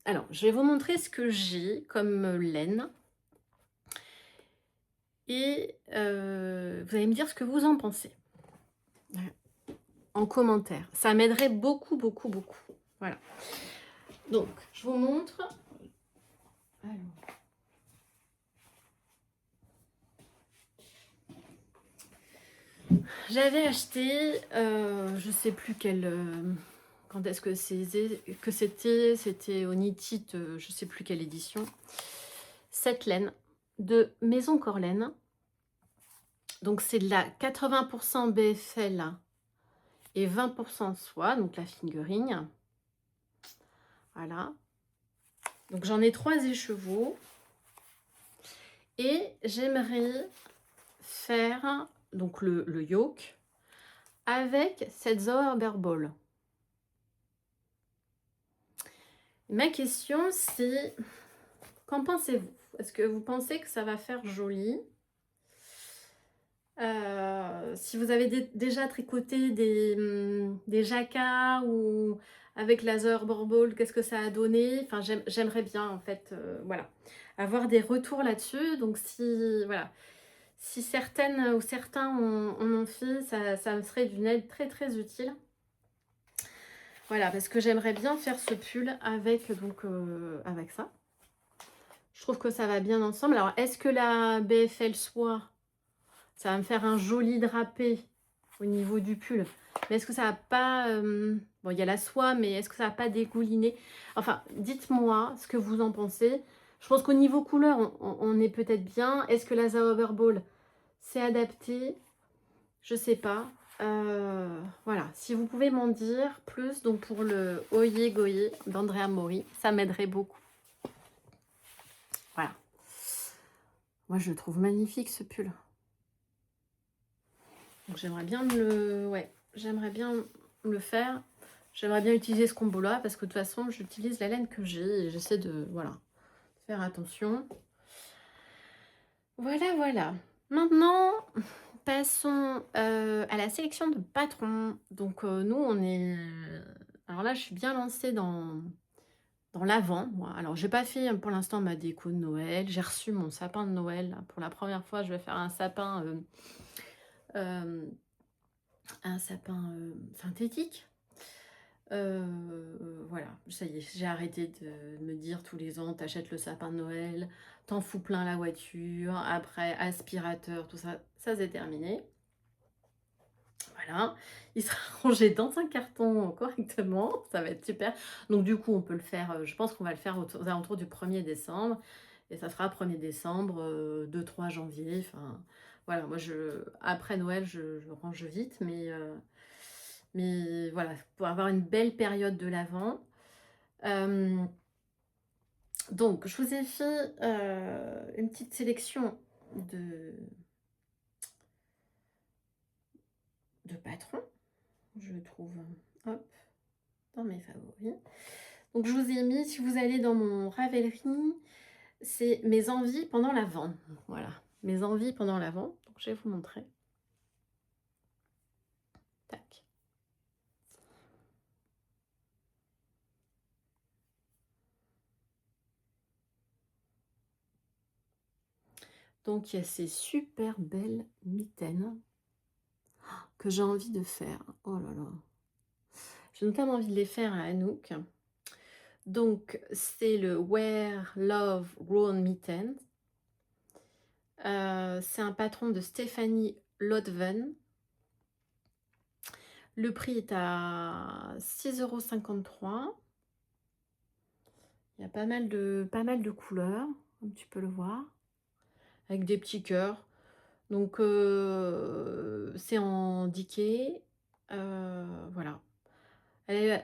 alors, je vais vous montrer ce que j'ai comme laine. Et vous allez me dire ce que vous en pensez. En commentaire. Ça m'aiderait beaucoup, beaucoup, beaucoup. Voilà. Donc, je vous montre. Alors. J'avais acheté, je sais plus quel, quand est-ce que c'était au Knit It, je sais plus quelle édition. Cette laine de Maison Corlaine. Donc c'est de la 80% BFL et 20% soie, donc la fingering. Voilà. Donc j'en ai 3 écheveaux. Et j'aimerais faire donc le yoke avec cette Zauber Ball. Ma question c'est, qu'en pensez-vous? Est-ce que vous pensez que ça va faire joli? Si vous avez déjà tricoté des jacquards ou avec la Zauber Ball, qu'est-ce que ça a donné? Enfin, j'aimerais bien en fait, voilà, avoir des retours là-dessus. Donc si, voilà, si certaines ou certains en ont fait, ça me serait d'une aide très très utile. Voilà, parce que j'aimerais bien faire ce pull avec, donc, avec ça. Je trouve que ça va bien ensemble. Alors, est-ce que la BFL soie, ça va me faire un joli drapé? au niveau du pull. Mais est-ce que ça va pas... bon, il y a la soie, mais est-ce que ça va pas dégouliné? Enfin, dites-moi ce que vous en pensez. Je pense qu'au niveau couleur, on est peut-être bien. Est-ce que la Zauber Ball, c'est adapté? Je sais pas. Voilà, si vous pouvez m'en dire plus, donc pour le Oye Goye d'Andrea Mori, ça m'aiderait beaucoup. Voilà. Moi, je le trouve magnifique, ce pull. Donc, j'aimerais bien j'aimerais bien le faire. J'aimerais bien utiliser ce combo-là, parce que de toute façon, j'utilise la laine que j'ai et j'essaie de, voilà, faire attention. Voilà, voilà. Maintenant, passons à la sélection de patrons. Donc, nous, on est... Alors là, je suis bien lancée dans l'avant. Alors, j'ai pas fait pour l'instant ma déco de Noël. J'ai reçu mon sapin de Noël. Là. Pour la première fois, je vais faire un sapin synthétique. Voilà, ça y est, j'ai arrêté de me dire tous les ans, t'achètes le sapin de Noël, t'en fous plein la voiture, après aspirateur, tout ça, ça c'est terminé. Voilà, il sera rangé dans un carton correctement, ça va être super. Donc du coup, on peut le faire, je pense qu'on va le faire aux alentours du 1er décembre. Et ça sera 1er décembre, 2-3 janvier. Enfin, voilà, moi, après Noël, je range vite, mais voilà, pour avoir une belle période de l'Avent. Donc, je vous ai fait une petite sélection de patrons, je trouve, hop, dans mes favoris. Donc, je vous ai mis, si vous allez dans mon Ravelry, c'est mes envies pendant l'Avent. Voilà, mes envies pendant l'Avent. Donc, je vais vous montrer. Tac. Donc, il y a ces super belles mitaines que j'ai envie de faire. Oh là là. J'ai notamment envie de les faire à Anouk. Donc, c'est le Wear Love Grown Mitten. C'est un patron de Stéphanie Lodven. Le prix est à 6,53 €. Il y a pas mal de couleurs, comme tu peux le voir, avec des petits cœurs. Donc, c'est en Diké. Voilà.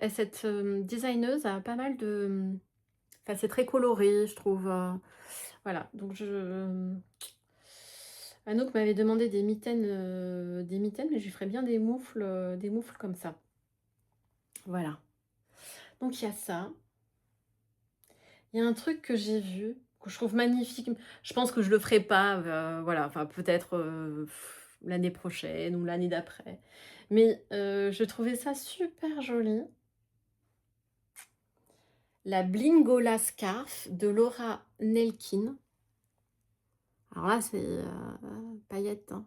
Cette designeuse a pas mal de... Enfin, c'est très coloré, je trouve. Voilà, donc Anouk m'avait demandé des mitaines, mais je lui ferais bien des moufles comme ça. Voilà. Donc, il y a ça. Il y a un truc que j'ai vu, que je trouve magnifique. Je pense que je le ferai pas, voilà, enfin, peut-être l'année prochaine ou l'année d'après. Mais je trouvais ça super joli. La Blingola Scarf de Laura Nelkin. Alors là, c'est paillettes, hein.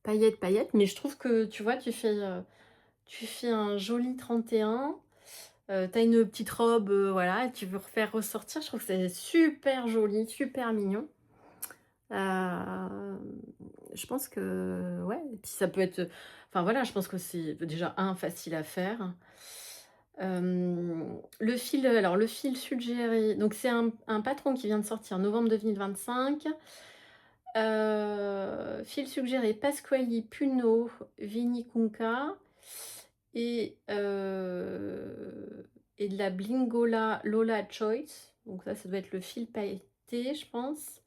Paillettes, paillettes. Mais je trouve que, tu vois, tu fais un joli 31. T'as une petite robe, voilà, et tu veux refaire ressortir. Je trouve que c'est super joli, super mignon. Je pense que, ouais, et puis ça peut être... Enfin voilà, je pense que c'est déjà facile à faire. Le fil suggéré, donc c'est un patron qui vient de sortir novembre 2025. Fil suggéré Pasquali Puno Vinicunca et de la Blingola Lola Choice. Donc ça doit être le fil pailleté, je pense.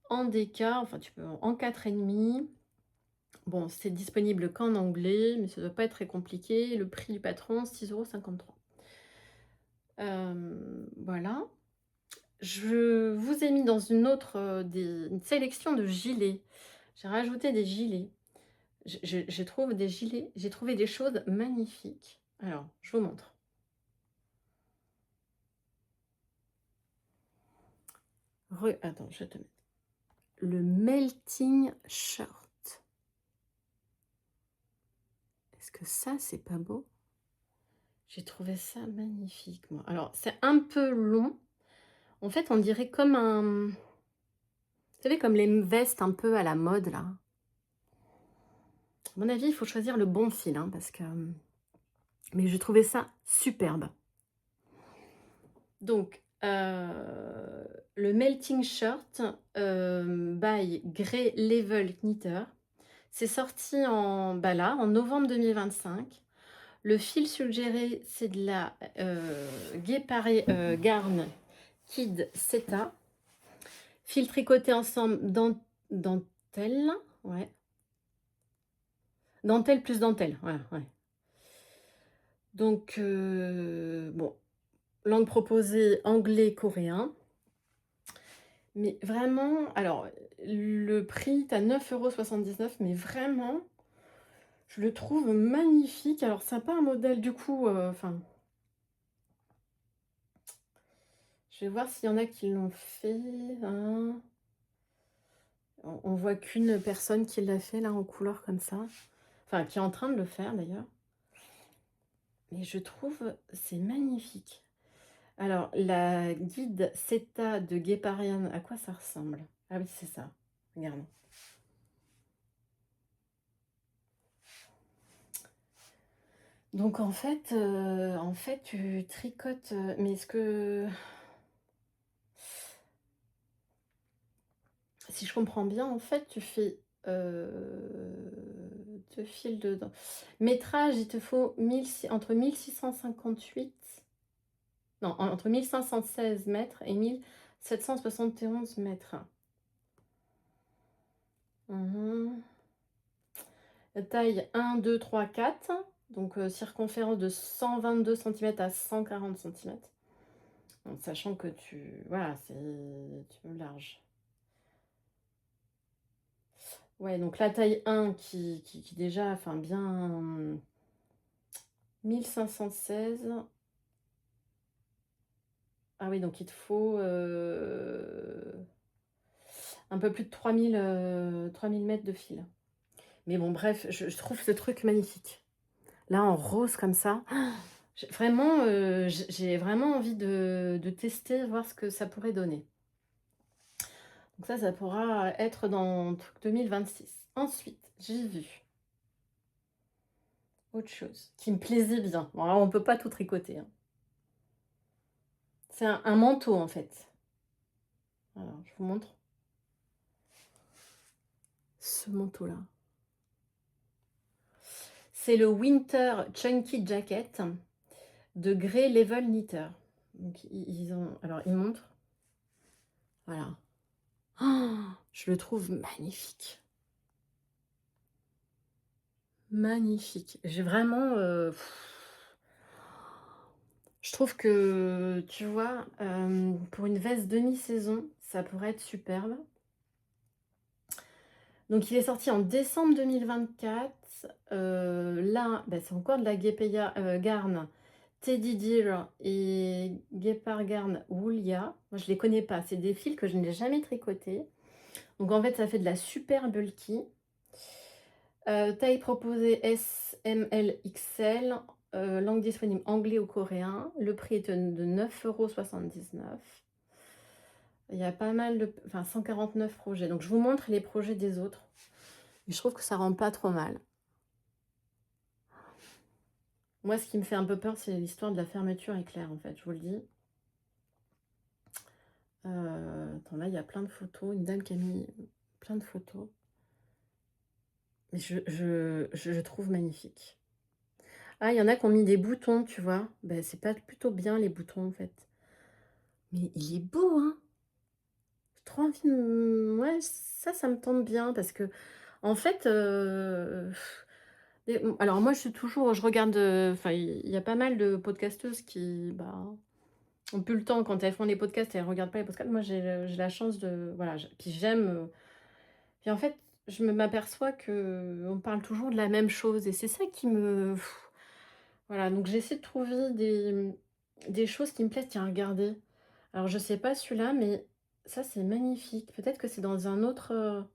En déca, enfin tu peux en 4,5. Bon, c'est disponible qu'en anglais, mais ça doit pas être très compliqué. Le prix du patron, 6,53 €. Voilà. Je vous ai mis dans une sélection de gilets. J'ai rajouté des gilets. J'ai trouvé des gilets, j'ai trouvé des choses magnifiques. Alors, je vous montre. Attends, je vais te mettre. Le Melting Shirt. Est-ce que ça, c'est pas beau? J'ai trouvé ça magnifique, moi. Alors, c'est un peu long. En fait, on dirait comme un... Vous savez, comme les vestes un peu à la mode, là. À mon avis, il faut choisir le bon fil, hein, parce que mais j'ai trouvé ça superbe. Donc, le Melting Shirt, by Grey Level Knitter. C'est sorti en, bah, là, en novembre 2025. Le fil suggéré, c'est de la, Guéparé, Garn Kid Seta. Fil tricoté ensemble dentelle, ouais. Dentelle plus dentelle, voilà, ouais. Donc, bon, langue proposée anglais, coréen. Mais vraiment, alors, le prix, tu as 9,79 €, mais vraiment, je le trouve magnifique. Alors, c'est pas un modèle du coup, enfin, je vais voir s'il y en a qui l'ont fait, hein. On voit qu'une personne qui l'a fait là en couleur comme ça. Enfin, qui est en train de le faire d'ailleurs. Mais je trouve c'est magnifique. Alors, la guide Seta de Guéparian, à quoi ça ressemble? Ah oui, c'est ça. Regarde. Donc en fait, tu tricotes, mais est-ce que si je comprends bien, en fait, tu fais, 2 fils dedans. Métrage, il te faut 1658, non, entre 1516 mètres et 1771 mètres. Mmh. Taille 1, 2, 3, 4. Donc, circonférence de 122 centimètres à 140 centimètres. Donc, sachant que voilà, c'est tu veux large. Ouais, donc la taille 1 qui déjà, enfin bien 1516. Ah oui, donc il te faut un peu plus de 3000 mètres de fil. Mais bon, bref, je trouve ce truc magnifique. Là, en rose comme ça, vraiment, j'ai vraiment envie de tester, voir ce que ça pourrait donner. Donc ça pourra être dans 2026. Ensuite, j'ai vu autre chose qui me plaisait bien. Bon, alors, on peut pas tout tricoter, hein. C'est un manteau, en fait. Alors, je vous montre ce manteau-là. C'est le Winter Chunky Jacket de Grey Level Knitter. Donc, ils ont... Alors, ils montrent. Voilà. Oh, je le trouve magnifique. Magnifique. J'ai vraiment... je trouve que, tu vois, pour une veste demi-saison, ça pourrait être superbe. Donc, il est sorti en décembre 2024. Là, bah, c'est encore de la Guépéia Garn Teddy Deer et Guépard Garn Woolia. Moi, je les connais pas. C'est des fils que je n'ai jamais tricotés. Donc, en fait, ça fait de la super bulky. Taille proposée S, M, L, XL. Langue disponible anglais ou coréen. Le prix est de 9,79 €. Il y a pas mal de... Enfin, 149 projets. Donc, je vous montre les projets des autres. Et je trouve que ça rend pas trop mal. Moi, ce qui me fait un peu peur, c'est l'histoire de la fermeture éclair, en fait, je vous le dis. Attends, là, il y a plein de photos. Une dame qui a mis plein de photos. Mais je trouve magnifique. Ah, il y en a qui ont mis des boutons, tu vois. Ben, c'est pas plutôt bien, les boutons, en fait. Mais il est beau, hein. J'ai trop envie de... Ouais, ça me tente bien, parce que, en fait... alors, moi, je regarde... Enfin, il y a pas mal de podcasteuses qui... Bah, ont plus le temps quand elles font des podcasts et elles regardent pas les podcasts. Moi, j'ai la chance de... Voilà, puis j'aime... Puis en fait, je m'aperçois que on parle toujours de la même chose et c'est ça qui me... Voilà, donc j'essaie de trouver des choses qui me plaisent. Tiens, regardez. Alors, je sais pas celui-là, mais ça, c'est magnifique. Peut-être que c'est dans un autre...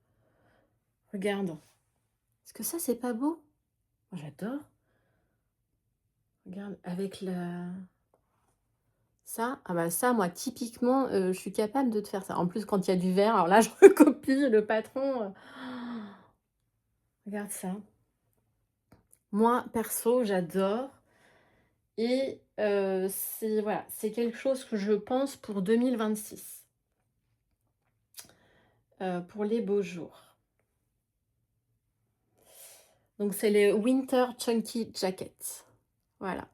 Regarde. Est-ce que ça, c'est pas beau? Moi, j'adore. Regarde, avec la... Ça, ah bah ça, moi, typiquement, je suis capable de te faire ça. En plus, quand il y a du vert, alors là, je recopie le patron. Regarde ça. Moi, perso, j'adore et c'est voilà, c'est quelque chose que je pense pour 2026, pour les beaux jours. Donc c'est les Winter Chunky Jackets. Voilà.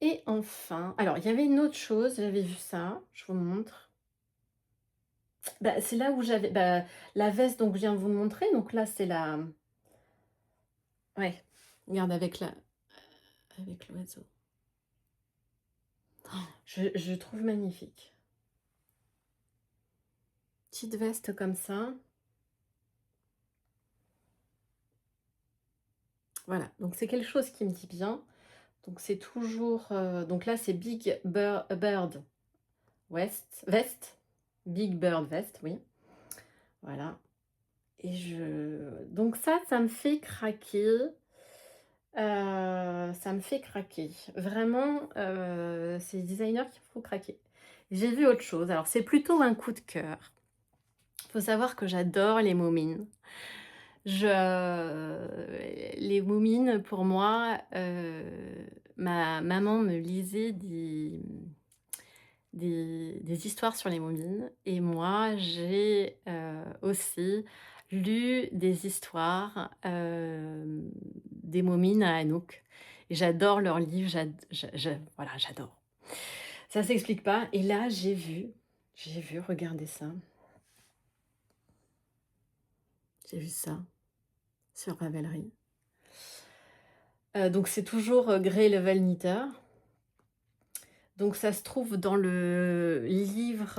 Et enfin, alors il y avait une autre chose, j'avais vu ça, je vous montre. Bah, c'est là où j'avais bah, la veste donc je viens de vous montrer, donc là c'est la ouais, regarde avec l'oiseau. Je trouve magnifique. Petite veste comme ça. Voilà, donc c'est quelque chose qui me dit bien. Donc c'est toujours, donc là c'est Bird Vest. Big Bird Vest, oui. Voilà. Et donc ça me fait craquer. Ça me fait craquer. Vraiment, c'est les designers qui me font craquer. J'ai vu autre chose. Alors c'est plutôt un coup de cœur. Il faut savoir que j'adore les moumines. Les moumines, pour moi, ma maman me lisait des histoires sur les moumines et moi, j'ai, aussi lu des histoires, des moumines à Anouk et j'adore leurs livres, voilà, j'adore. Ça s'explique pas et là, regardez ça, j'ai vu ça sur Ravelry. Donc c'est toujours, Grey Level Knitter. Donc ça se trouve dans le livre,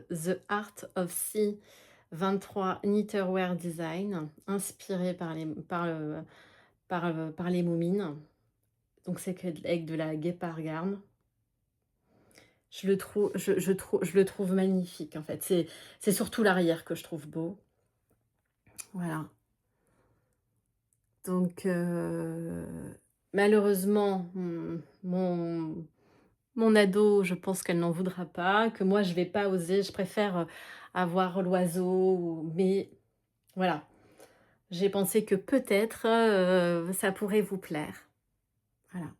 The Art of Sea 23 Knitterwear Design, inspiré par les moumines. Donc c'est avec de la guépard garn. Je le trouve magnifique en fait. C'est surtout l'arrière que je trouve beau. Voilà. Donc malheureusement, mon ado, je pense qu'elle n'en voudra pas, que moi je vais pas oser, je préfère, avoir l'oiseau, mais voilà. J'ai pensé que peut-être, ça pourrait vous plaire. Voilà.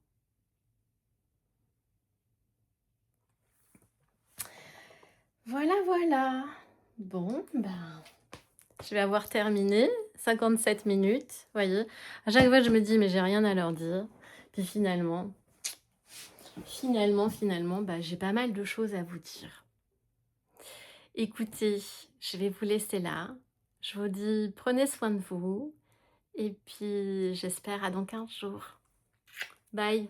Voilà, voilà. Bon, ben, je vais avoir terminé. 57 minutes, vous voyez? À chaque fois, je me dis: «Mais j'ai rien à leur dire». Puis finalement, bah, j'ai pas mal de choses à vous dire. Écoutez, je vais vous laisser là. Je vous dis prenez soin de vous et puis j'espère à dans 15 jours. Bye.